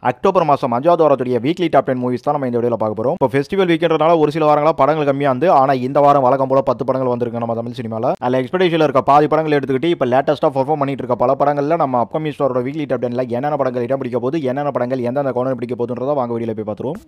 October மாதம் 5வது வாரத்துடைய weekly top 10 movies தான் நம்ம இந்த வீடியோவில் பார்க்க போகிறோம். இப்போ ஃபெஸ்டிவல் வீக்கெண்ட்னால ஒரு சில வாரங்களா படங்கள் கம்மியாக வந்து, ஆனால் இந்த வாரம் வழக்கம் போல 10 படங்கள் வந்திருக்கு நம்ம தமிழ் சினிமாவில். அதில் எக்ஸ்பெக்டேஷனில் இருக்க பாதி படங்கள் எடுத்துக்கிட்டு இப்போ லேட்டஸ்ட்டாக பர்ஃபார்ம் பண்ணிட்டு இருக்க பல படங்களில் நம்ம அப்கமிங் ஸ்டாரோட வீக்லி டாப் 10ல என்னென்ன படங்கள் இடம் பிடிக்க போகுது, என்னென்ன படங்கள் எந்தெந்த கவுண்டர் பிடிக்க போகுதுன்றதை வாங்க வீடியோவில் போய் பார்த்துருவோம்.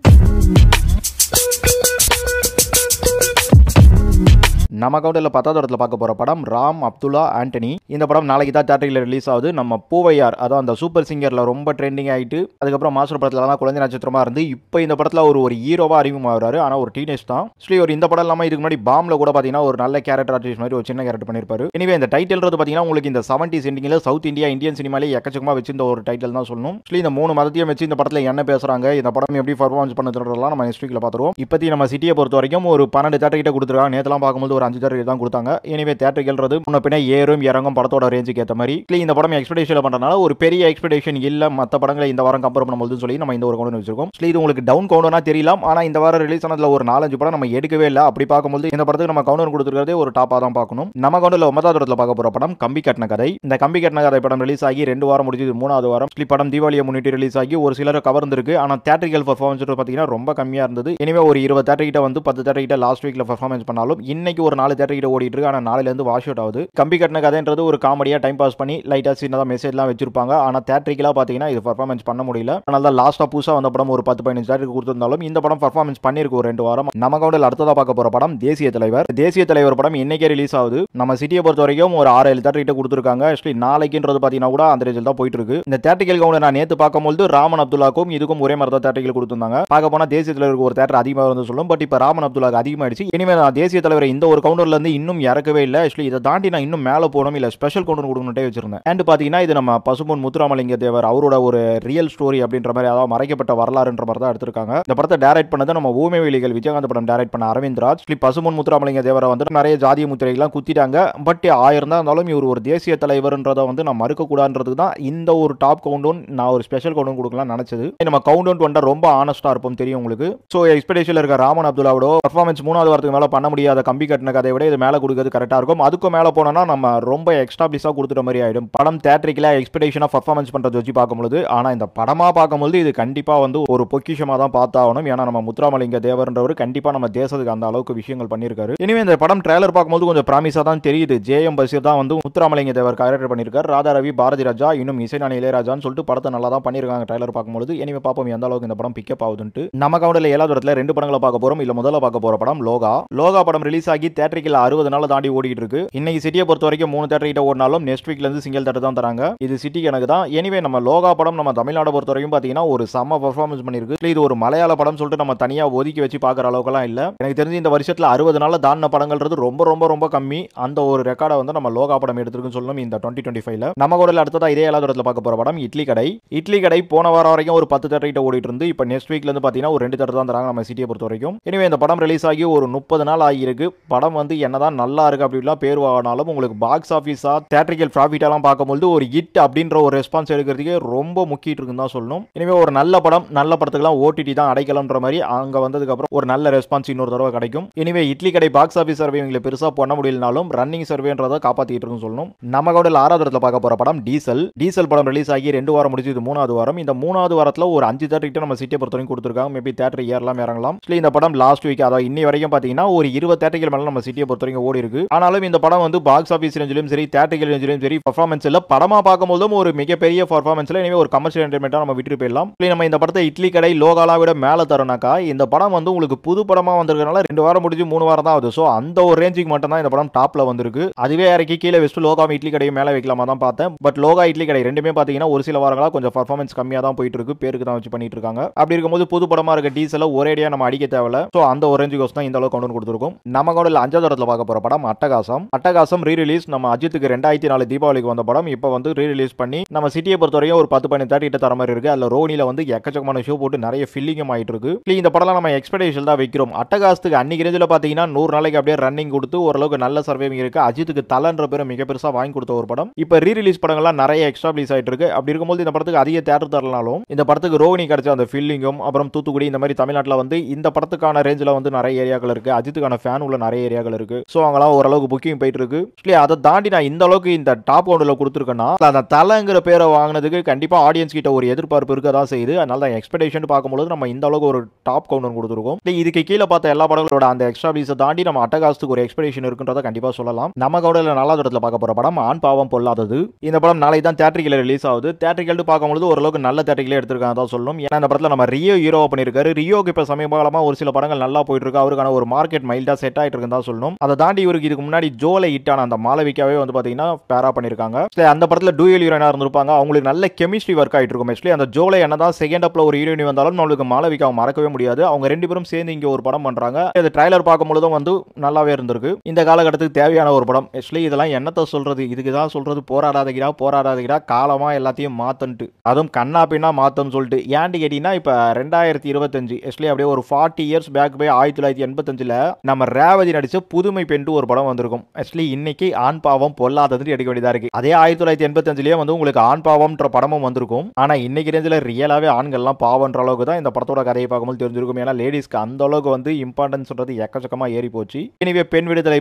நம்ம கவுண்டரில் 10வது இடத்துல பார்க்க போகிற படம் ராம் அப்துல்லா ஆண்டனி. இந்த படம் நாளைக்கு தான் தியேட்டரில் ரிலீஸ் ஆகுது. நம்ம பூவையார், அதான் அந்த சூப்பர் சிங்கரில் ரொம்ப ட்ரெண்டிங் ஆகிட்டு அதுக்கப்புறம் மாஸ்டர் படத்தில் தான் குழந்தை நட்சத்திரமாக இருந்து இப்போ இந்த படத்தில் ஒரு ஹீரோவாக அறிமுகமாகிறாரு. ஆனால் ஒரு டீனேஜ் தான். ஆக்சுவலி ஒரு இந்த படம் இல்லாமல் இதுக்கு முன்னாடி பாம்பில் கூட பார்த்தீங்கன்னா ஒரு நல்ல கேரக்டர் ஆர்டிஸ்ட் மாதிரி ஒரு சின்ன கேரக்டர் பண்ணியிருப்பாரு. எனவே இந்த டைட்டில்றது பார்த்தீங்கன்னா உங்களுக்கு இந்த 70s எண்டிங்கில் சவுத் இந்தியா இந்தியன் சினிமாலே எக்கச்சக்கமாக வச்சிருந்த ஒரு டைட்டில் தான் சொல்லணும். ஆக்சுவலி இந்த 3 மதத்தையும் வச்சு இந்த படத்தில் என்ன பேசுகிறாங்க, இந்த படம் எப்படி பர்ஃபார்மன்ஸ் பண்ணுறதுலாம் நம்ம நெக்ஸ்ட் வீக்கில் பார்த்துருவோம். இப்போத்தி நம்ம சிட்டியை பொறுத்த வரைக்கும் ஒரு 12 தேட்டர் கிட்ட கொடுத்துருக்காங்க. நேற்றுலாம் பார்க்கும்போது ஒரு 5 தேட்டர் தான் கொடுத்தாங்க. எனவே தியேட்டர்கள்ன்றது முன்ன பின்ன ஏறும் இறங்கும் படத்தோட ரேஞ்சுக்கு ஏற்ற மாதிரி இந்த படம் எக்ஸ்பெக்டேஷன் பண்றதுனால ஒரு பெரிய எக்ஸ்பெக்டேஷன் இல்ல மற்ற படங்களை இந்த வாரம் கம்பேர் பண்ணும்போது சொல்லி நம்ம இந்த ஒரு கவுண்டர் வச்சிருக்கோம். இது உங்களுக்கு டவுன் கவுண்டர்னா தெரியலாம். ஆனா இந்த வாரம் ரிலீஸ் ஆனதுல ஒரு 4-5 படம் நம்ம எடுக்கவே இல்லை. அப்படி பார்க்கும்போது இந்த படத்துக்கு நம்ம கவுண்டர் கொடுத்துருக்கிறதே ஒரு டாப்பா தான் பார்க்கணும். நம்ம கவுண்டர்ல 9வது இடத்துல பார்க்க போற படம் கம்பி கட்டின கதை. இந்த கம்பி கட்டின கதை படம் ரிலீஸ் ஆகி 2 வாரம் முடிஞ்சது. 3வது வாரம் படம் தீபாவளியை முன்னிட்டு ரிலீஸ் ஆகி ஒரு சிலர் கவர்ந்திருக்கு. ஆனா தியேட்டரிக்கல் பர்ஃபார்மன்ஸ் பார்த்தீங்கன்னா ரொம்ப கம்மியா இருந்தது. எனவே ஒரு 20 தேட்டர் கிட்ட வந்து 10 தேட்டர் கிட்ட லாஸ்ட் வீக்ல பர்ஃபார்மன்ஸ் பண்ணாலும் இன்னைக்கு ஒரு 4 தேட்டர் கிட்ட ஓடிட்டு இருக்கு. ஆனா நாளைல இருந்து வாஷ் அவுட் ஆகுது. கம்பி கட்டின கதைன்றது ஒரு காமெடியா டைம் பாஸ் பண்ணி லைட்டா சின்னதா மெசேஜ்லாம் வச்சிருப்பாங்க. ஆனா தியேட்டரிக்கலா பாத்தீங்கன்னா இது பர்ஃபார்மன்ஸ் பண்ண முடியல. அதனால தான் லாஸ்டா புதுசா வந்த படம் ஒரு 10-15 தேட்டருக்கு கொடுத்திருந்தாலும் இந்த படம் பர்ஃபார்மன்ஸ் பண்ணிருக்கு ஒரு 2 வாரம். நம்ம கவுண்டர்ல அடுத்ததா பார்க்க போற படம் தேசிய தலைவர். தேசிய தலைவர் படம் இன்னைக்கே ரிலீஸ் ஆகுது. நம்ம சிட்டியை பொறுத்த வரைக்கும் ஒரு 6-7 தேட்டர் கிட்ட கொடுத்துருக்காங்க. ஆக்சுவலி நாளைக்குன்றது பாத்தீங்கன்னா கூட அந்த ரேஞ்சில் தான் போயிட்டு இருக்கு. இந்த தியேட்டரிக்கல் கவுண்டர் நான் நேத்து பார்க்கும்போது ராமன் அப்துல்லாக்கும் இதுக்கும் ஒரே மாதிரி தான் தேட்டரிக்கல் கொடுத்திருந்தாங்க. பார்க்க போனா தேசிய தலைவருக்கு ஒரு தேட்டர் அதிகமாக வந்து சொல்லும். பட் இப்ப ராமன் அப்துல்லாக்கு அதிகமாயிடுச்சு. இனிமேல் நான் தேசிய தலைவரை இந்த ஒரு கவுண்டர்ல இருந்து இன்னும் இறக்கவே இல்லை. ஆக்சுவலி இதை தாண்டி நான் இன்னும் மேலே போகணும் இல்ல ஸ்பெஷல் கவுண்டர் கொடுக்கணுட்டே வச்சிருந்தேன். அண்ட் பாத்தீங்கன்னா இது நம்ம பசும்பொன் முத்துராமலிங்க தேவர் அவரோட ஒரு ரியல் ஸ்டோரி அப்படின்ற மாதிரி, அதாவது மறைக்கப்பட்ட வரலாறுன்ற மாதிரி தான் எடுத்திருக்காங்க. இந்த படத்தை டைரக்ட் பண்ணது நம்ம ஊமை வேலிகள் விஜயகாந்த் படம் டைரக்ட் பண்ண அரவிந்த் ராஜ். பசும்பொன் முத்துராமலிங்க தேவரை வந்து நிறைய ஜாதிய முத்திரைகள்லாம் குத்திட்டாங்க. பட் 1000 தான் இருந்தாலும் இவர் ஒரு தேசிய தலைவர்ன்றதை வந்து நான் மறுக்க கூடாதுன்றதுக்கு தான் இந்த ஒரு டாப் கவுண்டவுன் நான் ஒரு ஸ்பெஷல் கவுண்டவுன் கொடுக்கலாம் நினைச்சது. நம்ம கவுண்டவுன் வந்தா ரொம்ப ஆனஸ்டா இருப்போம் தெரியும் உங்களுக்கு. சோ எக்ஸ்பெக்டேஷன்ல இருக்க ராமன் அப்துல்லாவோட பர்ஃபார்மன்ஸ் 3வது வாரத்துக்கு மேல பண்ண முடியாத கம்பி கட்டின கதையை விட இது மேல கொடுக்கிறது கரெக்டா இருக்கும். அதுக்கு மேல போனோம்னா நம்ம ரொம்ப எக்ஸ்ட்ரா பிஸா கொடுத்துட்ட மாதிரி ஆயிடும். படம் தியேட்டரிக்கலா எக்ஸ்பெக்டேஷனா பர்ஃபார்மன்ஸ் பண்றது வச்சு பார்க்கும்போது, ஆனா இந்த படமா பார்க்கும்போது இது கண்டிப்பா வந்து ஒரு பொக்கிஷமா தான் பார்த்தாகணும். ஏன்னா நம்ம முத்துராமலிங்க தேவர்ன்றவர் கண்டிப்பா நம்ம தேசத்துக்கு அந்த அளவுக்கு விஷயங்கள் பண்ணியிருக்காரு. எனவே இந்த படம் ட்ரெய்லர் பார்க்கும்போது கொஞ்சம் ப்ராமிஸா தான் தெரியுது. ஜேஎம் பஷீர் தான் வந்து முத்துராமலிங்க தேவர் கேரக்டர் பண்ணியிருக்காரு. ராதா ரவி, பாரதி ராஜா, இன்னும் இசைஞானி இளையராஜான்னு சொல்லிட்டு படத்தை நல்லா தான் பண்ணியிருக்காங்க ட்ரெய்லர் பார்க்கும்போது. எனவே பார்ப்போம் எந்த அளவுக்கு இந்த படம் பிக்கப் ஆகுதுன்ட்டு. நம்ம கவுண்டர்ல 7வது இடத்துல 2 படங்களை பார்க்க போறோம். இல்ல முதல்ல பார்க்க போற படம் லோகா. லோகா படம் ரிலீஸ் ஆகி தியேட்டரிக்கல் 60 நாள் தாண்டி ஓடிட்டு இருக்கு. இன்னைக்கு சிட்டியை பொறுத்த வரைக்கும் 3 தேட்டர் கிட்ட ஓடினாலும் நெக்ஸ்ட் வீக்ல இருந்து சிங்கிள் தேட்டர் தான் தராங்க. இது சிட்டி கணக்கு தான். எனிவே நம்ம லோகா படம் நம்ம தமிழ்நாடு பொறுத்த வரைக்கும் பாத்தீங்கன்னா ஒரு செம்ம பர்ஃபார்மன்ஸ் பண்ணிருக்கு. இது ஒரு மலையாள படம் சொல்லிட்டு நம்ம தனியா ஒதுக்கி வச்சு பாக்குற அளவுக்குலாம் இல்ல. எனக்கு தெரிஞ்சு இந்த வருஷத்துல 60 நாள் தாண்டின படங்கள்ன்றது ரொம்ப ரொம்ப ரொம்ப கம்மி. அந்த ஒரு ரெக்கார்டை வந்து நம்ம லோகா படம் எடுத்துருக்குன்னு சொல்லணும் இந்த 2025ல. நம்ம கூட அடுத்ததா இதே 7வது இடத்துல பார்க்க போற படம் இட்லி கடை. இட்லி கடை போன வாரம் வரைக்கும் ஒரு 10 தேட்டர் கிட்ட ஓடிட்டு இருந்து இப்ப நெக்ஸ்ட் வீக்ல இருந்து பாத்தீங்கன்னா ஒரு 2 தேட்டர் தான் தராங்க நம்ம சிட்டியை பொறுத்த வரைக்கும். எனவே இந்த படம் ரிலீஸ் ஆகி ஒரு 30 நாள் ஆகியிருக்கு. படம் வந்து என்னதான் நல்லா இருக்கு அப்படிலாம் பேர் வாங்கினாலும் உங்களுக்கு பாக்ஸ் ஆபீஸா தியேட்டரிக்கல் ப்ராஃபிட்டாலாம் பார்க்கும்போது ஒரு ஹிட் அப்படின்ற ஒரு ரெஸ்பான்ஸ் எடுக்கிறதுக்கு ரொம்ப முக்கியம் இருக்குன்னு தான் சொல்லணும். எனவே ஒரு நல்ல படம், நல்ல படத்துக்குலாம் ஓடிடி தான் அடைக்கலம்ன்ற மாதிரி அங்க வந்ததுக்கு அப்புறம் ஒரு நல்ல ரெஸ்பான்ஸ் இன்னொரு தடவை கிடைக்கும். எனவே இட்லி கடை பாக்ஸ் ஆபீஸ் சர்வே இவங்களை பெருசா பண்ண முடியலனாலும் ரன்னிங் சர்வேன்றதை காப்பாத்திட்டு இருக்குன்னு சொல்லணும். நம்ம கூட 6வது இடத்துல பார்க்க போற படம் டீசல். டீசல் படம் ரிலீஸ் ஆகி 2 வாரம் முடிஞ்சது. 3வது வாரம். இந்த 3வது வாரத்துல ஒரு 5 தேட்டர் கிட்ட நம்ம சிட்டியை பொறுத்த வரைக்கும் கொடுத்துருக்காங்க. மேபி தேட்டர் ஏறலாம் இறங்கலாம். இந்த படம் லாஸ்ட் வீக் அதாவது இன்னி வரைக்கும் பாத்தீங்கன்னா ஒரு 20 தேட்டர்கள் மேல நம்ம சிட்டியை பொறுத்த வரைக்கும் ஓடி இருக்கு. ஆனாலும் இந்த படம் வந்து பாக்ஸ் ஆபீஸ் ரேஞ்சிலும் சரி தியேட்டரிக்கல் ரேஞ்சிலும் சரி பர்ஃபார்மன்ஸ் இல்ல. படமா பார்க்கும்போதும் ஒரு மிகப்பெரிய பர்ஃபார்மன்ஸ்ல. எனவே ஒரு கமர்ஷியல் என்டர்டைன்மெண்டா நம்ம விட்டு போயிடலாம். நம்ம இந்த படத்தை இட்லி கடை லோகாலாம் விட மேல தரோம்னாக்கா இந்த படம் வந்து உங்களுக்கு புது படமா வந்திருக்கனால 2 வாரம் முடிஞ்சு 3 வாரம் தான் ஆகுது. சோ அந்த ஒரு ரேஞ்சுக்கு மட்டும் தான் இந்த படம் டாப்ல வந்திருக்கு. அதுவே இறக்கி கீழே வெஸ்ட் லோகா இட்லி கடையை மேல வைக்கலாமா தான் பார்த்தேன். பட் லோகா இட்லி கடை ரெண்டுமே பாத்தீங்கன்னா ஒரு சில வாரங்களா கொஞ்சம் பர்ஃபார்மன்ஸ் கம்மியா தான் போயிட்டு இருக்கு. பேருக்கு தான் வச்சு பண்ணிட்டு இருக்காங்க. அப்படி இருக்கும்போது புது படமா இருக்க டீசல ஒரேடியா நம்ம அடிக்க தேவையில்ல. சோ அந்த ஒரு ரேஞ்சுக்கு தான் இந்த அளவுக்கு கவுண்ட் கொடுத்துருக்கோம். நம்ம கவுண்டர்ல 5வது இடத்துல பார்க்க போற படம் அட்டகாசம். அட்டகாசம் ரீ ரிலீஸ் நம்ம அஜித்துக்கு 2004 தீபாவளிக்கு வந்த படம் இப்போ வந்து ரீ ரிலீஸ் பண்ணி நம்ம சிட்டியை பொறுத்த வரைக்கும் ஒரு 10-15 தேட்டர் கிட்ட தர மாதிரி இருக்கு. அதுல ரோனில வந்து எக்கச்சக்கமான ஷோ போட்டு நிறைய ஃபில்லிங்கும் ஆயிட்டு இருக்கு. இந்த படம்லாம் நம்ம எக்ஸ்பெக்டேஷன் தான் வைக்கிறோம். அட்டகாசத்துக்கு அன்னைக்கு ரேஞ்சில் பாத்தீங்கன்னா 100 நாளைக்கு அப்படியே ரன்னிங் கொடுத்து ஓரளவுக்கு நல்ல சர்வேவிங் இருக்கு. அஜித்துக்கு தலன்ற பேர் மிக பெருசா வாங்கி கொடுத்த ஒரு படம். இப்ப ரீ ரிலீஸ் படங்கள்லாம் நிறைய எக்ஸ்ட்ரா ரிலீஸ் ஆயிட்டு இருக்கு. அப்படி இருக்கும்போது இந்த படத்துக்கு அதிக தேட்டர் தரலாலும் இந்த படத்துக்கு ரோஹினி கிடைச்ச அந்த ஃபில்லிங்கும் அப்புறம் தூத்துக்குடி இந்த மாதிரி தமிழ்நாட்டில் வந்து இந்த படத்துக்கான ரேஞ்சில் வந்து நிறைய ஏரியாக்கள் இருக்கு. அஜித்துக்கான ஃபேன் உள்ள நிறைய ஏரியா ஏரியாக்கள் இருக்கு. ஸோ அங்கெல்லாம் ஓரளவுக்கு புக்கிங் போயிட்டு இருக்கு. அதை தாண்டி நான் இந்த அளவுக்கு இந்த டாப் கவுண்டில் கொடுத்துருக்கேன்னா அந்த தலைங்கிற பேரை வாங்கினதுக்கு கண்டிப்பாக ஆடியன்ஸ் கிட்ட ஒரு எதிர்பார்ப்பு இருக்க தான் செய்யுது. அதனால தான் எக்ஸ்பெக்டேஷன் பார்க்கும்போது நம்ம இந்த அளவுக்கு ஒரு டாப் கவுண்டர் கொடுத்துருக்கோம். இதுக்கு கீழே பார்த்த எல்லா படங்களோட அந்த எக்ஸ்ட்ரா பீஸை தாண்டி நம்ம அட்டகாசத்துக்கு ஒரு எக்ஸ்பெக்டேஷன் இருக்குன்றதை கண்டிப்பாக சொல்லலாம். நம்ம கவுண்டரில் நாலாவது இடத்துல பார்க்க போற படம் ஆண் பாவம் பொல்லாதது. இந்த படம் நாளைக்கு தான் தியேட்டரிக்கல் ரிலீஸ் ஆகுது. தியேட்டரிக்கல் பார்க்கும்போது ஓரளவுக்கு நல்ல தியேட்டரிக்கலே எடுத்திருக்காங்க தான் சொல்லணும். ஏன்னா இந்த படத்தில் நம்ம ரியோ ஹீரோவா பண்ணியிருக்காரு. ரியோக்கு இப்போ சமீபகாலமாக ஒரு சில படங்கள் நல்லா போயிட்டு இருக்கு. அவருக்கான ஒரு மார்க்கெட் மைல்டா செட் ஆயிட்டு இருக்குன்னு தான் சொல்லணும். அதை தாண்டி இவருக்கு இதுக்கு முன்னாடி ஜோலை ஹிட்டான அந்த மாளவிகாவே வந்து பார்த்தீங்கன்னா பேரா பண்ணியிருக்காங்க. அந்த படத்தில் டூயல் ஹீரோயினா இருந்திருப்பாங்க. அவங்களுக்கு நல்ல கெமிஸ்ட்ரி ஒர்க் ஆயிட்டு இருக்கும். ஆக்சுவலி அந்த ஜோலை என்னதான் செகண்ட் அப்ல ஒரு ஹீரோயினி வந்தாலும் நம்மளுக்கு மாளவிகாவை மறக்கவே முடியாது. அவங்க ரெண்டு பேரும் சேர்ந்து இங்க ஒரு படம் பண்றாங்க. இந்த ட்ரைலர் பார்க்கும்போதும் வந்து நல்லாவே இருந்திருக்கு. இந்த காலகட்டத்துக்கு தேவையான ஒரு படம். ஆக்சுவலி இதெல்லாம் என்னத்த சொல்றது, இதுக்கு தான் சொல்றது போராடாதீங்கடா காலமா எல்லாத்தையும் மாத்தன்ட்டு, அதுவும் கண்ணா பின்னா மாத்தன்னு சொல்லிட்டு. ஏன்ட்டு கேட்டீங்கன்னா இப்ப 2025 ஆக்சுவலி அப்படியே ஒரு 40 இயர்ஸ் பேக் போய் 1985ல நம்ம ரேவதி நடிச்ச புதுமை பெண்டு ஒரு படம் வந்திருக்கும். ஆக்சுவலி இன்னைக்கு ஆண் பாவம் பொல்லாததுன்னு எடுக்க வேண்டியதா இருக்கு. அதே 1985லயே வந்து உங்களுக்கு ஆண் பாவம்ன்ற படமும் வந்திருக்கும். ஆனா இன்னைக்கு ரேஞ்சில் ரியலாவே ஆண்கள்லாம் பாவன்ற அளவுக்கு தான் இந்த படத்தோட கதையை பார்க்கும்போது தெரிஞ்சிருக்கும். ஏன்னா லேடிஸ்க்கு அந்த அளவுக்கு வந்து இம்பார்ட்டன்ஸ் எக்கச்சக்கமா ஏறி போச்சு. எனவே பெண் விடுதலை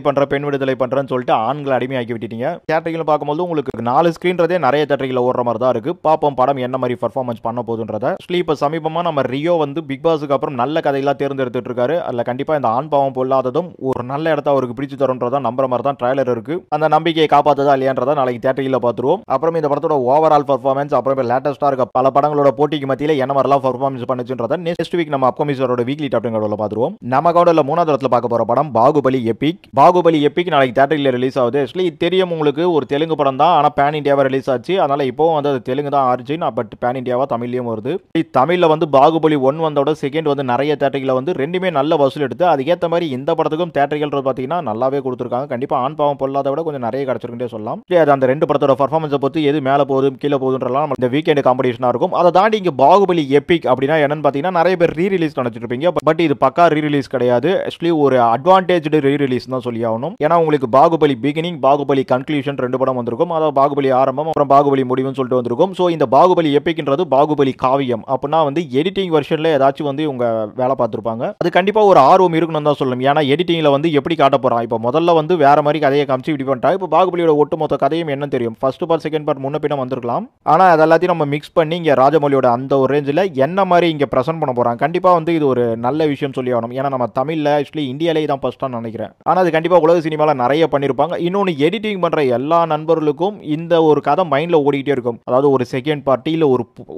பண்றேன்னு சொல்லிட்டு ஆண்களை அடிமையாக்கி விட்டுட்டீங்க. தியேட்டரில் பார்க்கும்போது உங்களுக்கு 4 ஸ்கிரீன்றதே நிறைய தியேட்டரில் ஓடுற மாதிரி தான் இருக்கு. பாப்போம் படம் என்ன மாதிரி பர்ஃபார்மன்ஸ் பண்ண போகுதுன்றத. இப்ப சமீபமா நம்ம ரியோ வந்து பிக் பாஸுக்கு அப்புறம் நல்ல கதையெல்லாம் தேர்ந்தெடுத்துட்டு இருக்காரு. அதுல கண்டிப்பா இந்த ஆண் பாவம் பொல்லாததும் ஒரு நல்ல இடத்த அவருக்கு பிடிச்சு தரும்ன்றதா நம்புற மாதிரி தான் ட்ரைலர் இருக்கு. அந்த நம்பிக்கையை காப்பாத்ததா இல்லையான்றதா நாளைக்கு தியேட்டரில் பார்த்துருவோம். அப்புறம் இந்த படத்தோட ஓவரால் பர்ஃபார்மன்ஸ், அப்புறம் லேட்டஸ்டா இருக்க பல படங்களோட போட்டிக்கு மத்தியில என்ன மாதிரிலாம் பர்ஃபார்மன்ஸ் பண்ணுச்சுன்றத நெக்ஸ்ட் வீக் நம்ம அப்கமிஷனோட வீக்லி டாப் 10 பார்த்துருவோம். நம்ம கவுண்டர்ல 3வது இடத்துல பார்க்க போற படம் பாகுபலி எபிக் நாளைக்கு தியேட்டரில் ரிலீஸ் ஆகுது. ஆக்சுவலி தெரியும் உங்களுக்கு, ஒரு தெலுங்கு படம் தான். ஆனா பேன் இந்தியாவா ரிலீஸ் ஆச்சு. அதனால இப்போவும் வந்து அது தெலுங்கு தான் ஆரிஜின், பட் பேன் இந்தியாவா தமிழ்லயும் வருது. தமிழ்ல வந்து பாகுபலி 1 வந்தோட செகண்ட் வந்து நிறைய தியேட்டரில் வந்து ரெண்டுமே நல்ல வசூல் எடுத்து அதுக்கேற்ற மாதிரி இந்த படத்துக்கும் தியேட்டரிகள் பார்த்தீங்கன்னா நல்லாவே கொடுத்துருக்காங்க. கண்டிப்பா ஆண் பாவம் பொல்லாத விட கொஞ்சம் நிறைய கிடைச்சிருக்குன்னே சொல்லலாம். அது அந்த ரெண்டு படத்தோட பர்ஃபார்மன்ஸை பொறுத்து எது மேலே போகுது கீழே போகுதுன்றலாம் இந்த வீக்கெண்ட் காம்படிஷனா இருக்கும். அதை தாண்டி இங்க பாகுபலி எபிக் அப்படின்னா என்னன்னு பார்த்தீங்கன்னா நிறைய பேர் ரீ ரிலீஸ் நினைச்சிட்டு இருப்பீங்க. பட் இது பக்கா ரீ ரிலீஸ் கிடையாது. ஆக்சுவலி ஒரு அட்வான்டேஜ்டு ரீ ரிலீஸ் தான் சொல்லி ஆகணும். ஏன்னா உங்களுக்கு பாகுபலி பிகினிங், பாகுபலி கன்க்ளூஷன் ரெண்டு படம் வந்திருக்கும். அதாவது பாகுபலி ஆரம்பம் அப்புறம் பாகுபலி முடிவுன்னு சொல்லிட்டு வந்திருக்கும். ஸோ இந்த பாகுபலி எபிக்ன்றது பாகுபலி காவியம் அப்படின்னா வந்து எடிட்டிங் வெர்ஷன்ல ஏதாச்சும் வந்து இவங்க வேலை பார்த்துருப்பாங்க. அது கண்டிப்பா ஒரு ஆர்வம் இருக்கணும் தான் சொல்லணும். ஏன்னா எடிட்டிங்ல வந்து எப்படி காட்ட போறான், இப்போ முதல்ல வந்து வேற மாதிரி கதையை காமிச்சு இப்படி பண்ணிட்டா இப்போ பாகுபலியோட ஒட்டுமொத்த கதையும் என்ன தெரியும், ஃபர்ஸ்ட் பார்ட் செகண்ட் பார்ட் முன்ன பின்ன வந்திருக்கலாம். ஆனா அது எல்லாத்தையும் நம்ம மிக்ஸ் பண்ணி இங்க ராஜமௌலியோட அந்த ஒரு ரேஞ்சில் என்ன மாதிரி இங்க பிரசன்ட் பண்ண போறாங்க. கண்டிப்பா வந்து இது ஒரு நல்ல விஷயம் சொல்லி ஆகணும். ஏன்னா நம்ம தமிழ்ல ஆக்சுவலி இந்தியாலே தான் ஃபர்ஸ்ட் நினைக்கிறேன். ஆனா அது கண்டிப்பா உலக சினிமால நிறைய பண்ணிருப்பாங்க. இன்னொன்னு எடிட்டிங் பண்ற எல்லா நண்பர்களுக்கும் இந்த ஒரு கதை மைண்ட்ல ஓடிக்கிட்டே இருக்கும். அதாவது ஒரு செகண்ட் பார்ட்டி இல்ல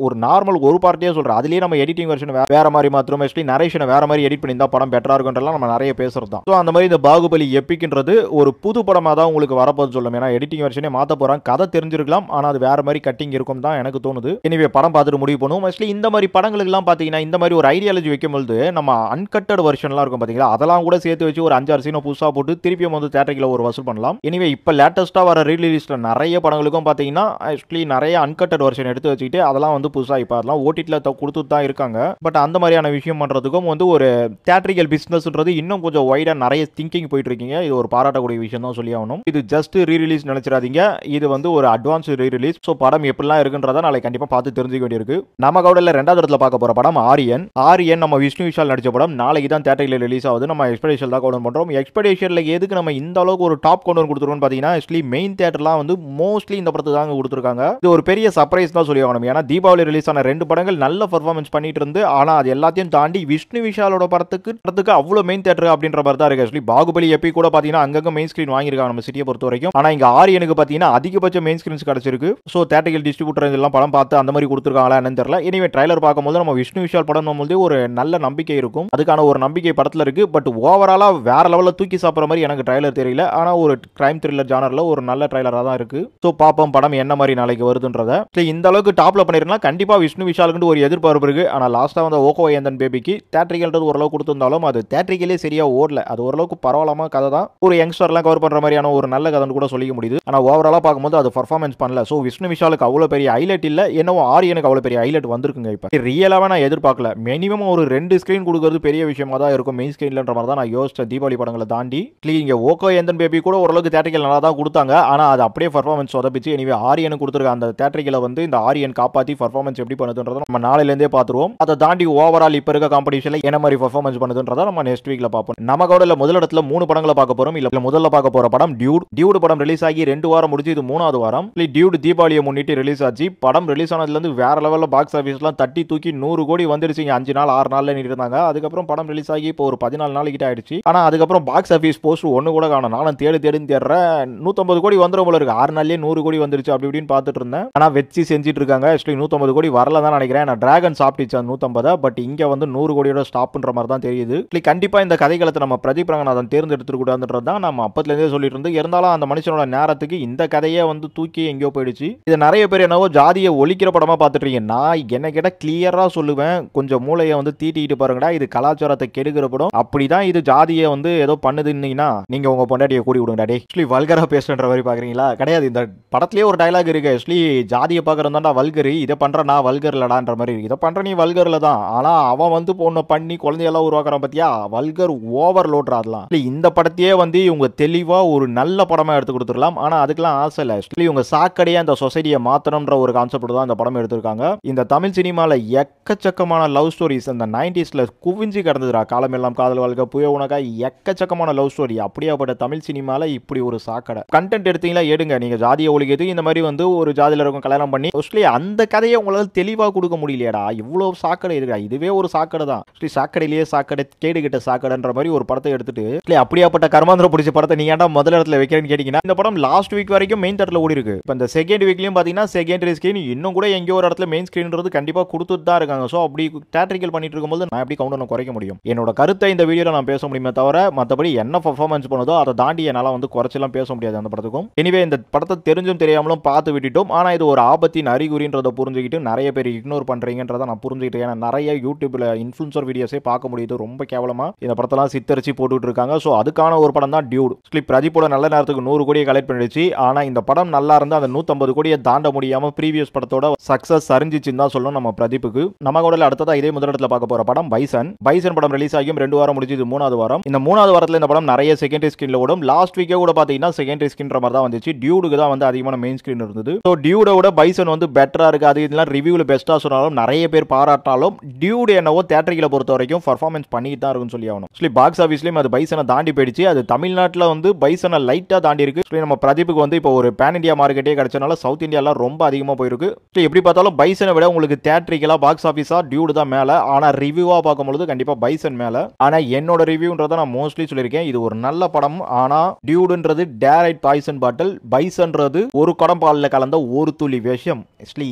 ஒரு நார்மல் ஒரு பார்ட்டியே சொல்றேன், அதுலயே நம்ம எடிட்டிங் வெர்ஷன் வேற மாதிரி மாத்திரம் ஆக்சுவலி நரேஷனை வேற மாதிரி எடிட் பண்ணி தான் படம் பெட்டரா இருக்குன்றலாம் நம்ம நிறைய பேசுறது தான். ஸோ அந்த மாதிரி இந்த பாகுபலி எபிக்ன்றது ஒரு புது படமா தான் உங்களுக்கு வரப்போது சொல்லும். ஏன்னா எடிட்டிங் வெர்ஷனே மாத்த போறாங்க. கதை தெரிஞ்சிருக்கலாம், ஆனா அது வேற மாதிரி கட்டிங் இருக்கும் தான் எனக்கு தோணுது. எனவே படம் பார்த்துட்டு முடிவு பண்ணுவோம். ஆக்சுவலி இந்த மாதிரி படங்களுக்கு எல்லாம் பாத்தீங்கன்னா இந்த மாதிரி ஒரு ஐடியாலஜி வைக்கும்போது நம்ம அன்கட்டட் வெர்ஷன்லாம் இருக்கும் பாத்தீங்களா, அதெல்லாம் கூட சேர்த்து வச்சு ஒரு 5-6 சீனை புதுசா போட்டு திருப்பியும் வந்து தியேட்டரில் ஒரு வசூல் பண்ணலாம். எனவே இப்ப லேட்டஸ்டா வர ரீலீஸ்ல நிறைய படங்களுக்கும் பாத்தீங்கன்னா ஆக்சுவலி நிறைய அன்கட்டட் வெர்ஷன் எடுத்து வச்சுக்கிட்டு அதெல்லாம் வந்து புதுசா இப்ப அதெல்லாம் ஓடிடில கொடுத்து தான் இருக்காங்க. பட் அந்த மாதிரியான விஷயம் பண்றதுக்கும் வந்து ஒரு தியேட்டரிக்கல் பிசினஸ்ன்றது இன்னும் கொஞ்சம் வைடா நிறைய திங்கிங் போயிட்டு இருக்கீங்க. இது ஒரு பாராட்டக்கூடிய விஷயம் தான் சொல்லி ஆகணும். இது ஜஸ்ட் ரீ ரிலீஸ் நினைச்சிடாதீங்க, இது வந்து ஒரு அட்வான்ஸ் ரீ ரிலீஸ். ஸோ படம் எப்படிலாம் இருக்குன்றத நாளைக்கு கண்டிப்பா பார்த்து தெரிஞ்சுக்க வேண்டியிருக்கு. நம்ம கவுடர்ல 2வது இடத்துல பார்க்க போற படம் ஆரியன் நம்ம விஷ்ணு விஷால் நடிச்ச படம் நாளைக்கு தான் தியேட்டரில் ரிலீஸ் ஆகுது. நம்ம எக்ஸ்பெக்டேஷன் தான் கவுண்ட் பண்றோம். எக்ஸ்பெக்டேஷன்ல எதுக்கு நம்ம இந்த அளவுக்கு ஒரு டாப் கவுண்ட் கொடுத்துருவோம் பாத்தீங்கன்னா ஆக்சுவலி மெயின் தியேட்டர்லாம் வந்து மோஸ்ட்லி இந்த படத்தை தாங்க கொடுத்துருக்காங்க. இது ஒரு பெரிய சர்ப்ரைஸ் தான் சொல்லி ஆகணும். ஏன்னா தீபாவளி ரிலீஸ் ஆன 2 படங்கள் நல்ல பர்ஃபார்மன்ஸ் பண்ணிட்டு இருந்து ஆனா அது எல்லாத்தையும் தாண்டி விஷ்ணு விஷாலோட படத்துக்கு அவ்வளவு மெயின் தியேட்டர் அப்படின்ற மாதிரி தான் இருக்கு. ஆக்சுவலி பாகுபலி எபி கூட பாத்தீங்கன்னா அங்கங்க மெயின் ஸ்கிரீன் வாங்கியிருக்காங்க நம்ம சிட்டியை பொறுத்த வரைக்கும். ஆனா இங்க ஆரியனுக்கு பாத்தீங்கன்னா அதிகபட்ச மெயின் ஸ்கிரீன்ஸ் கிடைச்சிருக்கு. ஸோ தியேட்டரிக்கல் டிஸ்ட்ரிபியூட்டர் எல்லாம் படம் பார்த்து அந்த மாதிரி கொடுத்துருக்காங்களா என்னன்னு தெரியல. இனிமே ட்ரைலர் பார்க்கும்போது நம்ம விஷ்ணு விஷால் படம் போது ஒரு நல்ல நம்பிக்கை இருக்கும். அதுக்கான ஒரு நம்பிக்கை படத்துல இருக்கு. பட் ஓவராலா வேற லெவலில் தூக்கி சாப்பிட்ற மாதிரி எனக்கு ட்ரைலர் தெரியல. ஆனா ஒரு கிரைம் த்ரில்லர் ஜானர்ல ஒரு நல்ல ட்ரைலரா தான் இருக்கு. ஸோ பாப்போம் படம் என்ன மாதிரி நாளைக்கு வருதுன்றத. இந்த அளவுக்கு டாப்ல பண்ணிருந்தா கண்டிப்பா விஷ்ணு விஷாலுக்கு ஒரு எதிர்பார்ப்பு இருக்கு. ஆனா லாஸ்டா வந்த ஓகோ ஏந்தன் பேபிக்கு தியேட்டரிக்கல்ன்றது ஓரளவு கொடுத்திருந்தாலும் அது தியேட்டரிக்கலே சரியா ஓடல. அது ஓரளவுக்கு பரவாயில்லாம கதை தான். ஒரு யங்ஸ்டர்லாம் கவர் பண்ற மாதிரியான ஒரு நல்ல கதைன்னு கூட சொல்லிக்க முடியுது. ஆனா ஓவராலா பார்க்கும்போது அது பர்ஃபார்மன்ஸ் பண்ணல. ஸோ விஷ்ணு விஷாலுக்கு அவ்வளவு பெரிய ஹைலைட் இல்ல. என்னவோ ஆரியனுக்கு அவ்வளவு பெரிய ஹைலைட் வந்திருக்குங்க. இப்ப ரியலாவே நான் எதிர்பார்க்கல. மினிமம் ஒரு 2 ஸ்கிரீன் கொடுக்கறது பெரிய விஷயமா தான் இருக்கும் மெயின் ஸ்கிரீன்லன்ற மாதிரி தான் நான் யோசிச்சேன். தீபாவளி படங்களை தாண்டி இங்க ஓகோ ஏந்தன் பேபி கூட ஓரளவுக்கு தியேட்டரிக்கல் நல்லா தான் கொடுத்தாங்க. ஆனா அது அப்படியே பர்ஃபார்மன்ஸ் சொதப்பிச்சு. எனவே ஆரியனுக்கு கொடுத்துருக்க அந்த தியேட்டரிக்கலை வந்து இந்த ஆரியன் காப்பாத்தி பர்ஃபார்மன்ஸ் எப்படி பண்ணுதுன்றத நம்ம நாளையில இருந்தே பார்த்துருவோம். அதை தாண்டி ஓவரால் இப்ப இருக்க காம்படிஷன்ல என்ன மாதிரி பர்ஃபார்மன்ஸ் பண்ணுதுன்றத நம்ம நெக்ஸ்ட் வீக்ல பார்ப்போம். நம்ம கூட முதல் இடத்துல வருடத்துல 3 படங்களை பார்க்க போறோம். இல்ல முதல்ல பார்க்க போற படம் டியூட் படம் ரிலீஸ் ஆகி 2 வாரம் முடிஞ்சு இது 3வது வாரம். டியூட் தீபாவளியை முன்னிட்டு ரிலீஸ் ஆச்சு. படம் ரிலீஸ் ஆனதுல இருந்து வேற லெவல்ல பாக்ஸ் ஆபீஸ்லாம் தட்டி தூக்கி 100 கோடி வந்துருச்சுங்க. 5 நாள் 6 நாள்ல இருந்தாங்க. அதுக்கப்புறம் படம் ரிலீஸ் ஆகி இப்போ ஒரு 14 நாள் கிட்ட ஆயிடுச்சு. ஆனா அதுக்கப்புறம் பாக்ஸ் ஆபீஸ் போஸ்ட் ஒண்ணு கூட காணோம். நானும் தேடுன்னு தேடுறேன். 150 கோடி வந்துரும் போல இருக்கு. 6 நாள்லயே 100 கோடி வந்துருச்சு அப்படி இப்படின்னு பார்த்துட்டு இருந்தேன். ஆனா வெச்சி செஞ்சிட்டு இருக்காங்க. ஆக்சுவலி 150 கோடி வரல தான் நினைக்கிறேன். நான் டிராகன் சாப்பிட்டுச்சு 150, பட் இங்க வந்து 100 கோடியோட ஸ்டாப்ன்ற மாதிரி தான் தெரியுது. கண்டிப்பா இந்த கதைகளத்தை நம்ம பிரதீப் ரங்கநாதன் தேர்ந்தெடுத்துக்க கூடாதுன்றது தான் நம்ம அப்பத்துல இருந்தே சொல்லிட்டு இருந்து. இருந்தாலும் அந்த மனுஷனோட நேரத்துக்கு இந்த கதையே வந்து தூக்கி எங்கேயோ போயிடுச்சு. இது நிறைய பேர் என்னவோ ஜாதியை ஒழிக்கிற படமா பார்த்துட்டு இருக்கீங்க. நான் என்ன கேட்டா கிளியரா சொல்லுவேன், கொஞ்சம் மூளையை வந்து தீட்டிட்டு பாருங்கடா, இது கலாச்சாரத்தை கெடுக்கிற படம். அப்படிதான் இது ஜாதியை வந்து ஏதோ பண்ணுதுன்னா நீங்க உங்க பொண்டாட்டியை கூடி விடுங்கடா. ஆக்சுவலி வல்கரா பேசுற மாதிரி பாக்குறீங்களா? கிடையாது. இந்த படத்திலேயே ஒரு டயலாக் இருக்கு. ஆக்சுவலி ஜாதியை பாக்குறதாண்டா வல்கரி, இதை பண்ற நான் வல்கர்லடான்ற மாதிரி இருக்கு. இதை பண்ற நீ வல்கர்ல தான், ஆனா அவன் வந்து பொண்ணை பண்ணி குழந்தையெல்லாம் உருவாக்குறான் பாத்தியா, வல்கர் ஓவர்லோட் ஆகலாம். இந்த படத்தையே வந்து இவங்க தெளிவா ஒரு நல்ல படமா எடுத்து கொடுத்துடலாம். ஆனா அதுக்கெல்லாம் ஆசை இல்லை. ஆக்சுவலி இவங்க சாக்கடையே அந்த சொசைட்டியை மாத்தணும்ன்ற ஒரு கான்செப்ட் தான் இந்த படம் எடுத்திருக்காங்க. இந்த தமிழ் சினிமால எக்கச்சக்கமான லவ் ஸ்டோரிஸ் அந்த 90sல குவிஞ்சு கிடந்ததுடா. காலமெல்லாம் காதல் வாழ்க்கை, புய உனக்கா, எக்கச்சக்கமான லவ் ஸ்டோரி. அப்படியாப்பட்ட தமிழ் சினிமால இப்படி ஒரு சாக்கடை கண்டென்ட் எடுத்தீங்களா எடுங்க. நீங்க ஜாதியை ஒழிக்கிறது இந்த மாதிரி வந்து ஒரு ஜாதியில இருக்கும் கல்யாணம் பண்ணி அந்த கதையை உங்களால் தெளிவா கொடுக்க முடியலையடா. இவ்வளவு சாக்கடை இருக்கா. இதுவே ஒரு சாக்கடை தான். சாக்கடையிலேயே சாக்கடை, கேடு கிட்ட சாக்கடைன்ற மாதிரி ஒரு படத்தை எடுத்துட்டு அப்படியாப்பட்ட கர்மாந்திரம் பிடிச்ச படத்தை நீங்க ஏன்டா முதல் இடத்துல வைக்கிறேன்னு கேட்டீங்கன்னா, இந்த படம் லாஸ்ட் வீக் வரைக்கும் மெயின் தட்டில் ஓடி இருக்கு. இப்போ இந்த செகண்ட் வீக்லயும் பாத்தீங்கன்னா செகண்டரி ஸ்கிரீன் இன்னும் கூட எங்கேயோ ஒரு இடத்துல மெயின் ஸ்கிரீன்றது கண்டிப்பா கொடுத்துட்டு தான் இருக்காங்க. ஸோ அப்படி தேட்டரிக்கல் பண்ணிட்டு இருக்கும்போது நான் எப்படி கவுண்டர் குறைக்க முடியும்? என்னோட கருத்தை இந்த வீடியோல நான் பேச முடியுமே தவிர மற்றபடி என்ன பர்ஃபார்மன்ஸ் பண்ணுதோ அதை தாண்டி என்னால் வந்து குறைச்செல்லாம் பேச முடியாது அந்த படத்துக்கும். எனிவே இந்த படத்தை தெரிஞ்சும் தெரியாமலும் பார்த்து விட்டுட்டோம். ஆனா இது ஒரு ஆபத்தின் அறிகுறின்றதை புரிஞ்சுக்கிட்டு நிறைய பேர் இக்னோர் பண்றீங்கன்றதை நான் புரிஞ்சுக்கிட்டேன். ஏன்னா நிறைய யூடியூப்ல இன்ஃப்ளூன்சர் வீடியோஸே பார்க்க முடியுது. ரொம்ப கேவலமா இந்த படத்தெல்லாம் சித்தரிச்சு போட்டுட்டு இருக்காங்க. ஸோ அதுக்கான ஒரு படம் தான் டியூட். பிரதீப்போட நல்ல நேரத்துக்கு 100 கோடியை கலெக்ட் பண்ணிடுச்சு. ஆனா இந்த படம் நல்லா இருந்தா அந்த 150 கோடியை தாண்ட முடியாம ப்ரீவியஸ் படத்தோட சக்சஸ் சரிஞ்சிச்சுன்னு தான் சொல்லணும் நம்ம பிரதீப்புக்கு. நம்ம கூட அடுத்ததா இதே முதலிடத்துல பார்க்க போற படம் பைசன் படம் ரிலீஸ் ஆகியும் 2 வாரம் முடிஞ்சு இது 3வது வாரம். இந்த 3வது வாரத்துல இந்த படம் நிறைய செகண்டரி ஸ்கிரீன்ல ஓடும். லாஸ்ட் வீக்கே கூட பாத்தீங்கன்னா செகண்டரி ஸ்கிரீன்ற மாதிரி தான் வந்துச்சு. டியூடுக்கு தான் வந்து அதிகமான மெயின் ஸ்கிரீன் இருந்தது. ஸோ டியூடோட பைசன் வந்து பெட்டரா இருக்கு. அது இதெல்லாம் ரிவ்யூல பெஸ்டா சொன்னாலும் நிறைய பேர் பாராட்டாலும் டியூட் என்னவோ தியேட்டரிக்கல பொறுத்த வரைக்கும் பர்ஃபார்மன்ஸ் பண்ணிட்டு தான் இருக்குன்னு சொல்லி ஆகணும். பாக்ஸ் ஆஃபீஸ்லயும் அது பைசனை தாண்டி போயிடுச்சு. அது தமிழ்நாட்டில் வந்து பைசனை லைட்டா தாண்டி இருக்கு. நம்ம பிரதீப்புக்கு வந்து இப்போ ஒரு பேன் இந்தியா மார்க்கெட்டே கிடைச்சனால சவுத் இந்தியால ரொம்ப அதிகமா போயிருக்கு. எப்படி பார்த்தாலும் பைசனை விட உங்களுக்கு தியேட்டரிக்கலா பாக்ஸ் ஆஃபீஸா டியூட் தான் மேல. ஆனா ரிவ்யூவா பார்க்கும்போது கண்டிப்பா பைசன் மேல. ஆனா என்னோட ரிவ்யூன்றத நான் மோஸ்ட்லி சொல்லியிருக்கேன். இது ஒரு நல்ல படம். ஆனா டியூடுன்றது டேரைட் பாய்சன் பாட்டில், பைசன்றது ஒரு குடம் பால்ல கலந்த ஒரு துளி விஷம்.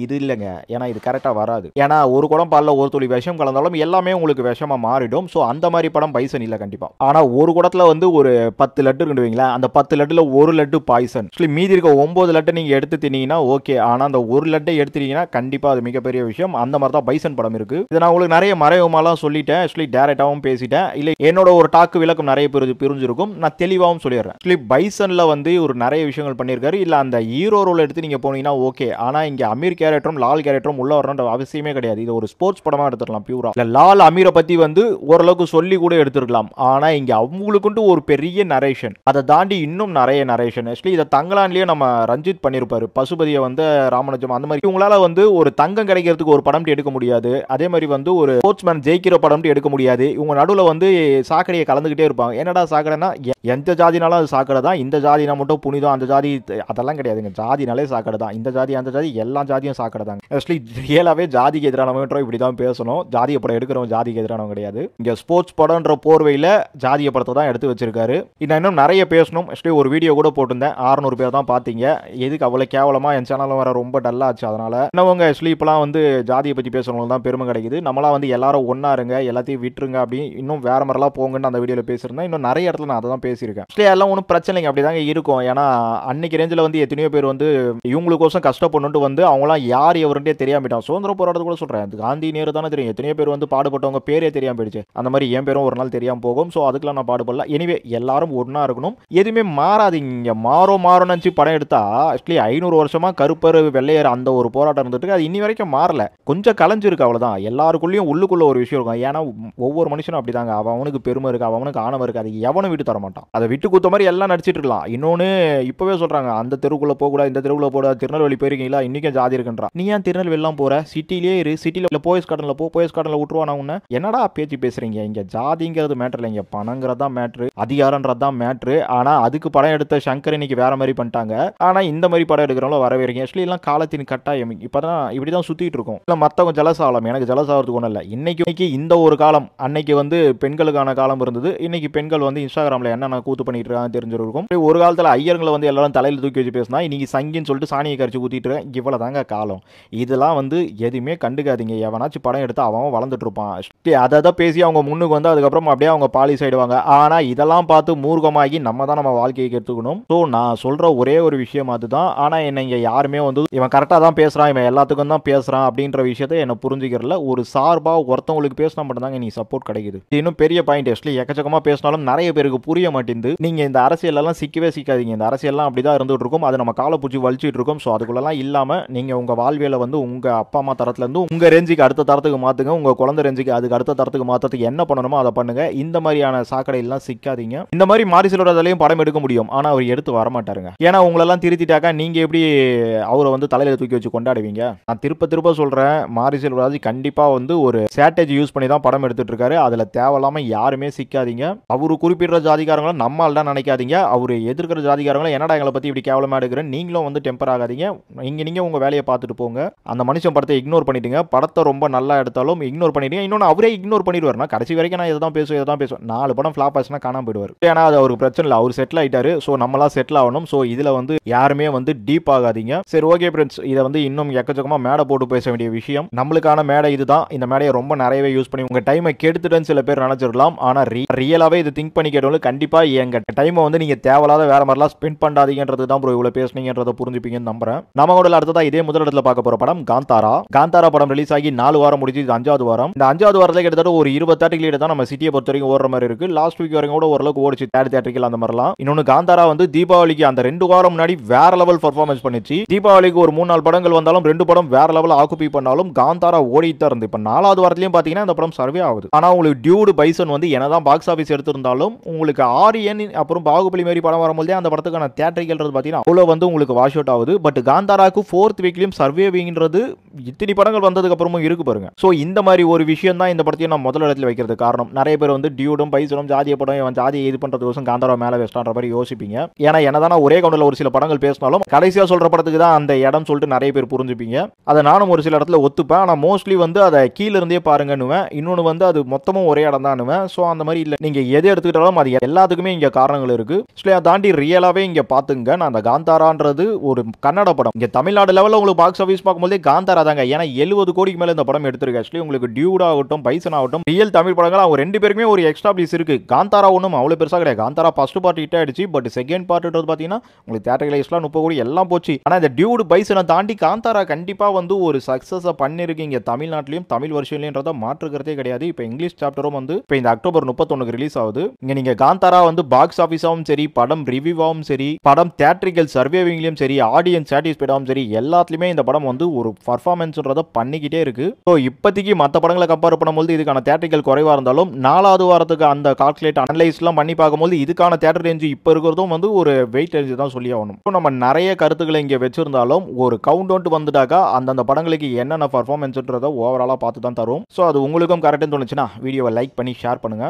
இது இல்லைங்க, ஏன்னா இது கரெக்டா வராது. ஏன்னா ஒரு குடம் பால்ல ஒரு துளி விஷம் கலந்தாலும் எல்லாமே உங்களுக்கு விஷமா மாறிடும். ஸோ அந்த மாதிரி படம் பைசன் இல்ல கண்டிப்பா. ஆனா ஒரு குடத்துல வந்து ஒரு 10 லட்டு இருக்குங்களா, அந்த 10 லட்டுல ஒரு லட்டு பாய்சன். மீதி இருக்க 9 லட்டை நீங்க எடுத்து தின்னீங்கன்னா ஓகே. ஆனா அந்த ஒரு லட்டை எடுத்துட்டீங்கன்னா கண்டிப்பா அது மிகப்பெரிய விஷயம். அந்த மாதிரி தான் பைசன் படம் இருக்கு. இதை நான் உங்களுக்கு நிறைய மறைமுகமாலாம் சொல்லிட்டேன். டேரக்டாவும் பேசிட்டேன். இல்ல என்னோட ஒரு டாக்கு விளக்கம் நிறைய பேர் பிரிஞ்சிருக்கும். நான் தெளிவாகவும் சொல்லிடுறேன். பைசன்ல வந்து ஒரு நிறைய விஷயங்கள் பண்ணியிருக்காரு. இல்ல அந்த ஹீரோ ரோல் எடுத்து நீங்க போனீங்கன்னா ஓகே. ஆனா இங்க அமீர் கேரக்டரும் லால் கேரக்டரும் உள்ள வரணும்ன்ற அவசியமே கிடையாது. இது ஒரு ஸ்போர்ட்ஸ் படமா எடுத்துடலாம் பியூரா. லால் அமீரை பத்தி வந்து ஓரளவுக்கு சொல்லி கூட எடுத்துருக்கலாம். ஆனா இங்க அவங்களுக்குண்டு ஒரு பெரிய நரேஷன், அதை தாண்டி இன்னும் நிறைய நரேஷன். இதை தங்கலான்லயே நம்ம ரஞ்சித் பண்ணிருப்பாரு. பசுபதியை வந்து ராமனுஜம் அந்த மாதிரி உங்களால வந்து ஒரு தங்கம் கிடைக்கிறதுக்கு ஒரு படம் எடுக்க முடியாது. அதே மாதிரி வந்து ஒரு ஸ்போர்ட்ஸ்மேன் ஜெயிக்கிற படம் எடுக்க முடியாது. இவங்க நடுவுல வந்து சாக்கடையை கலந்துகிட்டே இருப்பாங்க. என்னடா சாக்கடைனா எந்த ஜாதினாலும் அது சாக்கடை தான். இந்த ஜாதினா மட்டும் புனிதம், அந்த ஜாதி அதெல்லாம் கிடையாதுங்க. ஜாதினாலே சாக்கடை தான். இந்த ஜாதி அந்த ஜாதி எல்லா ஜாதியும் சாக்கடை தாங்க. ரியலாவே ஜாதிக்கு எதிரானவங்க இப்படிதான் பேசணும். ஜாதிய படம் எடுக்கிறவங்க ஜாதிக்கு எதிரானவங்க கிடையாது. இங்க ஸ்போர்ட்ஸ் படம்ன்ற போர்வையில ஜாதிய படத்தை தான் எடுத்து வச்சிருக்காரு. இன்னும் நிறைய பேசணும். ஒரு வீடியோ கூட போட்டிருந்தேன். 600 பேர் தான் பாத்தீங்க. எதுக்கு அவ்வளவு கேவலமா என் சேனல் வர ரொம்ப டல்லா ஆச்சு. அதனால என்னவங்க இப்பெல்லாம் வந்து ஜாதியை பத்தி பேசுறவங்க தான் பெருமை கிடைக்குது. நம்மளா வந்து எல்லாரும் ஒன்னா இருங்க, எல்லாத்தையும் விட்டுருங்க அப்படி இன்னும் வேற மாதிரிலாம் போங்கன்னு அந்த வீடியோல பேசியிருந்தேன். இன்னும் நிறைய இடத்துல நான் அதை தான் பேசியிருக்கேன். எல்லாம் ஒன்றும் பிரச்சனை இல்லைங்க, அப்படிதாங்க இருக்கும். ஏன்னா அன்னைக்கு ரேஞ்சில் வந்து எத்தனையோ பேர் வந்து இவங்களுக்கோசம் கஷ்டப்பட்டு வந்து அவங்களாம் யார் எவருன்றே தெரியாமட்டான். சுதந்திர போராட்டத்தை கூட சொல்றேன். காந்தி நேரு தானே தெரியும். எத்தனையோ பேர் வந்து பாடுபட்டவங்க பேரே தெரியாம போயிடுச்சு. அந்த மாதிரி என் பேரும் ஒரு நாள் தெரியாம போகும். ஸோ அதுக்கெல்லாம் நான் பாடுபடல. எனிவே எல்லாரும் ஒன்னா இருக்கணும். எதுவுமே மாறாதீங்க. மாறும் நினைச்சு படம் எடுத்தா 500 வருஷமா கருப்பர் வெள்ளையர் அந்த ஒரு போராட்டம் இருந்துட்டு அது இன்னி வரைக்கும் மாறல. கொஞ்சம் கலைஞ்சிருக்கு அவ்வளவுதான். எல்லாருக்குள்ளயும் உள்ளுக்குள்ள ஒரு விஷயம் இருக்கும். ஏன்னா ஒவ்வொரு மனுஷனும் அப்படிதாங்க. அவனுக்கு பெருமை இருக்கு, அவனுக்கு ஆணவம் இருக்கு. அது எவனும் விட்டு தர மாட்டான். அதை விட்டு குத்த மாதிரி எல்லாம் நடிச்சிட்டு இருக்கலாம். இன்னொன்னு இப்பவே சொல்றாங்க, அந்த தெருவுக்குள்ள போக கூடாது, இந்த தெருவுல போட. திருநெல்வேலி போயிருக்கீங்களா? இன்னைக்கும் ஜாதி இருக்குன்றா. நீ ஏன் திருநெல்வேலி எல்லாம் போற? சிட்டிலே இரு. சிட்டில போயஸ் கார்டன்ல விட்டுருவானா உன்ன? என்னடா பேச்சு பேசுறீங்க? இங்க ஜாதிங்கிறது மேட்டர் இல்லைங்க, பணங்கிறதா தான் மேட்ரு, அதிகாரன்றது தான் மேட்ரு. ஆனா அதுக்கு படம் எடுத்த சங்கர் இன்னைக்கு வேற மாதிரி பண்ணிட்டாங்க. ஆனா இந்த மாதிரி படம் எடுக்கிறவங்கள வரவேற்கும். ஆக்சுவலி எல்லாம் காலத்தின் கட்டாயம். இப்பதான் இப்படிதான் சுத்திட்டு இருக்கும். இல்ல மத்தவங்க ஜலஸ் ஆகலாம், எனக்கு ஜலஸ் ஆகிறதுக்கு ஒன்றும் இல்லை. இன்னைக்கு இந்த ஒரு காலம், அன்னைக்கு வந்து பெண்களுக்கான காலம் இருந்தது. இன்னைக்கு பெண்கள் வந்து இன்ஸ்டாகிராம்ல என்னென்ன கூத்து பண்ணிட்டு இருக்காங்க தெரிஞ்சிருக்கும். ஒரு காலத்துல ஐயர்களை வந்து எல்லாரும் தலையில தூக்கி வச்சு பேசினா இன்னைக்கு சங்கின்னு சொல்லிட்டு சாணியை கரைச்சு ஊத்திட்டு இருக்கேன். இவ்வளவுதாங்க காலம். இதெல்லாம் வந்து எதுவுமே கண்டுக்காதீங்க. எவனாச்சும் படம் எடுத்து அவன் வளர்ந்துட்டு இருப்பான். அதை பேசி அவங்க முன்னுக்கு வந்து அதுக்கப்புறம் அப்படியே அவங்க பாலிஸ் ஆயிடுவாங்க. ஆனா இதெல்லாம் பார்த்து மூர்க்கமாகி நம்ம தான் நம்ம வாழ்க்கையை கெடுத்துக்கணும். ஸோ நான் சொல்ற ஒரே ஒரு விஷயம் அதுதான். ஆனா என்ன இங்க யாருமே வந்து இவன் கரெக்டாக தான் பேசுறான், இவன் எல்லாத்துக்கும் தான் பேசுறான் அப்படின்ற விஷயத்த என்ன புரிஞ்சுக்கிறல. ஒரு சார்பா ஒருத்தவங்களுக்கு பேசினா மட்டும்தாங்க நீ சப்போர்ட் கிடைக்குது. இன்னும் பெரிய பாயிண்ட். ஆக்சுவலி எக்கச்சக்கமா பேசினாலும் நிறைய பேருக்கு புரிய மாட்டேங்குது. நீங்க இந்த அரசியல் எல்லாம் சிக்கவே சிக்காதீங்க. இந்த அரசியல்லாம் அப்படிதான் இருந்துட்டு இருக்கும். அது நம்ம காலை பூச்சி வலிச்சிட்டு இருக்கும். ஸோ அதுக்குள்ளலாம் இல்லாம நீங்க உங்க வாழ்வியலை வந்து உங்க அப்பா அம்மா தரத்துல இருந்து உங்க ரேஞ்சுக்கு அடுத்த தரத்துக்கு மாத்துங்க. உங்க குழந்தை ரேஞ்சுக்கு அதுக்கு அடுத்த தரத்துக்கு மாத்தத்துக்கு என்ன பண்ணணுமோ அதை பண்ணுங்க. இந்த மாதிரியான சாக்கடை எல்லாம் சிக்காதீங்க. இந்த மாதிரி மாரி செல்வராஜாலையும் படம் எடுக்க முடியும். ஆனா அவர் எடுத்து வர மாட்டாருங்க. ஏன்னா உங்களெல்லாம் திருத்திட்டாக்கா நீங்க எப்படி அவரை வந்து தலையில தூக்கி வச்சு கொண்டாடுவீங்க? நான் திருப்ப சொல்றேன், மாரி செல்வராஜ் கண்டிப்பா வந்து ஒரு ஸ்ட்ராட்டஜி யூஸ் பண்ணி தான் படம் எடுத்துட்டு இருக்காரு. அதுல தேவையில்லாம யாருமே சிக்காதீங்க. அவரு குறிப்பிடுற ஜாதிகாரங்களை நம்மால் தான் நினைக்காதீங்க. அவரு எதிர்க்கிற ஜாதிகாரங்களை என்னடா எங்களை பத்தி இப்படி கேவலமா எடுக்கிறேன் நீங்களும் வந்து டெம்பர் ஆகாதீங்க. நீங்க உங்க வேலையை பார்த்துட்டு போங்க. அந்த மனுஷன் படத்தை இக்னோர் பண்ணிட்டீங்க. படத்தை ரொம்ப நல்லா எடுத்தாலும் இக்னோர் பண்ணிட்டீங்க. இன்னொன்று அவரே இக்னோர் பண்ணிடுவார். நான் கடைசி வரைக்கும் நான் இதை தான் பேசுவேன். 4 படம் ஃபிளாப் ஆச்சுன்னா காணாம போயிடுவார். ஏன்னா அது அவருக்கு பிரச்சனை இல்லை. அவர் செட்டில் ஆயிட்டாரு. ஸோ நம்மளாம் செட்டில் ஆகணும். ஸோ இதுல வந்து யாருமே வந்து டீப் ஆகாதீங்க. சரி, ஓகே ஃப்ரெண்ட்ஸ், இதை வந்து இன்னும் எக்கச்சக்கமா மேடை போட்டு பேச வேண்டிய விஷயம். நம்மளுக்கான மேடை இதுதான். இந்த மேடையை ரொம்ப நிறையவே யூஸ் பண்ணி உங்க டைமை கெடுத்துட்டேன்னு சில பேர் நினைச்சிடலாம். ஆனா ரியலாவே இது திங்க் பண்ணி கேட்டவங்க கண்டிப்பா எங்க டைமை வந்து நீங்க தேவையில்லாத வேற மாதிரிலாம் ஸ்பெண்ட் பண்ணாதீங்கன்றது தான் ப்ரோ இவ்வளவு பேசுனீங்கன்றதை புரிஞ்சுப்பீங்கன்னு நம்புறேன். நம்ம கூட அடுத்ததா இதே முதல் இடத்துல பார்க்க போற படம் காந்தாரா படம் ரிலீஸ் ஆகி 4 வாரம் முடிஞ்சு, இது 5வது வாரம். இந்த 5வது வாரத்துல கிட்டத்தட்ட ஒரு 20 தேட்டர்கள் தான் நம்ம சிட்டியை பொறுத்த வரைக்கும் ஓடுற மாதிரி இருக்கு. லாஸ்ட் வீக் வரைக்கும் கூட ஓரளவுக்கு ஓடிச்சு தேட்டர்கள் அந்த மாதிரிலாம். இன்னொன்னு காந்தாரா வந்து தீபாவளிக்கு அந்த 2 வாரம் முன்னாடி வேற லெவல் பர்ஃபார்மன்ஸ் பண்ணிச்சு. தீபாவளிக்கு ஒரு 3-4 படங்கள் வந்தாலும் 2 படம் வேற லெவல் ஆக்குபை பண்ணாலும் காந்தாரா ஓடிட்டு தான் இருந்து. இப்ப 4வது வாரத்திலயும் பாத்தீங்கன்னா இந்த படம் சர்வே ஆகுது. ஆனா உங்களுக்கு டியூடு பைசன் வந்து என்னதான் பாக்ஸ் ஆபீஸ் எடுத்திருந்தாலும் உங்களுக்கு ஆரியன் அப்புறம் பாகுபலி மாதிரி படம் வரும்போதே அந்த படத்துக்கான தேட்டர்கள் பாத்தீங்கன்னா அவ்வளவு வந்து உங்களுக்கு வாஷ் அவுட் ஆகுது. பட் காந்தாராக்கு 4th வீக்லயும் சர்வேவிங்கிறது இத்தனை படங்கள் வந்ததுக்கு அப்புறமும் இருக்கு பாருங்க. சோ இந்த மாதிரி ஒரு விஷயம் தான் இந்த படத்தையும் நான் முதல் இடத்துல வைக்கிறது காரணம். நிறைய பேர் வந்து டியூடும் பைசனும் ஜாதிய படம் ஜாதியை இது பண்றதுக்கோசம் காந்தாரா மேல வெஸ்டான்ற மாதிரி யோசிப்பீங்க. ஏன்னா என்னதான் ஒரே கவுண்டர்ல ஒரு சில படங்கள் பேசினாலும் கடைசியா சொல்ற படத்துக்கு தான் அந்த இடம் சொல்லிட்டு நிறைய பேர் புரிஞ்சுப்பீங்க. அதை நானும் ஒரு சில இடத்துல ஒத்துப்பேன். ஆனா மோஸ்ட்லி வந்து அதை கீழ இருந்தே பாருங்கன்னுவேன். இன்னொன்று வந்து அது மொத்தமும் ஒரே இடம் தான். ஸோ அந்த மாதிரி இல்லை, நீங்க எது எடுத்துக்கிட்டாலும் அது எல்லாத்துக்குமே இங்க காரணங்கள் இருக்கு. அதை தாண்டி ரியலாவே இங்க பாத்துங்க. நான் அந்த காந்தாரான்றது ஒரு கன்னட படம். இங்க தமிழ்நாடு லெவலில் உங்களுக்கு பாக்ஸ் ஆஃபீஸ் பார்க்கும்போதே காந்தாரா தாங்க. ஏன்னா 70 கோடிக்கு மேல இந்த படம் எடுத்திருக்கு. ஆக்சுவலி உங்களுக்கு டியூட் ஆகட்டும் பைசன் ஆகட்டும் ரியல் தமிழ் படங்கள் அவங்க 2 பேருக்குமே ஒரு எக்ஸ்ட்ரா பிளீஸ் இருக்கு. காந்தாரா ஒன்றும் அவ்வளவு பெருசா கிடையாது. காந்தாரா ஃபர்ஸ்ட் பார்ட் ஹிட் ஆயிடுச்சு. பட் செகண்ட் பார்ட்ன்றது பாத்தீங்கன்னா உங்களுக்கு தேட்டர் லைஸ்லாம் 30 கோடி எல்லாம் போச்சு. ஆனா இந்த டியூட் பைசனை தாண்டி காந்தாரா கண்டிப்பா வந்து ஒரு சக்சஸ் பண்ணிருக்கு இங்க தமிழ்நாட்டிலையும் தமிழ் வருஷன்லன்றத மாற்றுக்கிறதே கிடையாது. இப்போ இங்கிலீஷ் சாப்டரும் வந்து இப்போ இந்த அக்டோபர் 31 ரிலீஸ் ஆகுது. இங்க நீங்க காந்தாரா வந்து பாக்ஸ் ஆஃபீஸாவும் சரி, படம் ரிவ்யூவாவும் சரி, படம் தியேட்டரிக்கல் சர்வேவிங்லயும் சரி, ஆடியன்ஸ் சாட்டிஸ்ஃபைடாவும் சரி, எல்லாத்துலயுமே இந்த படம் வந்து ஒரு பர்ஃபார்மன்ஸ்ன்றத பண்ணிக்கிட்டே இருக்கு. ஸோ இப்போதைக்கு மற்ற படங்களை கம்பேர் பண்ணும்போது இதுக்கான தியேட்டரிக்கல் குறைவா இருந்தாலும் 4வது வாரத்துக்கு அந்த கால்குலேட் அனலைஸ்லாம் பண்ணி பார்க்கும்போது இதுக்கான தியேட்டர் ரேஞ்ச் இப்போ இருக்கிறதும் வந்து ஒரு வெயிட் ரேஞ்ச் தான் சொல்லி ஆகணும். நம்ம நிறைய கருத்துக்களை இங்கே வச்சிருந்தாலும் ஒரு கவுண்ட் அவுட் வந்துட்டாக்கா அந்தந்த படங்களுக்கு என்னென்ன பர்ஃபார்மன்ஸ்ன்றதை ஓவராலாக பார்த்து தான் தரும். ஸோ அது உங்களுக்கும் கரெக்டுன்னு தோணுச்சுன்னா வீடியோவை லைக் பண்ணி ஷேர் பண்ணுங்க.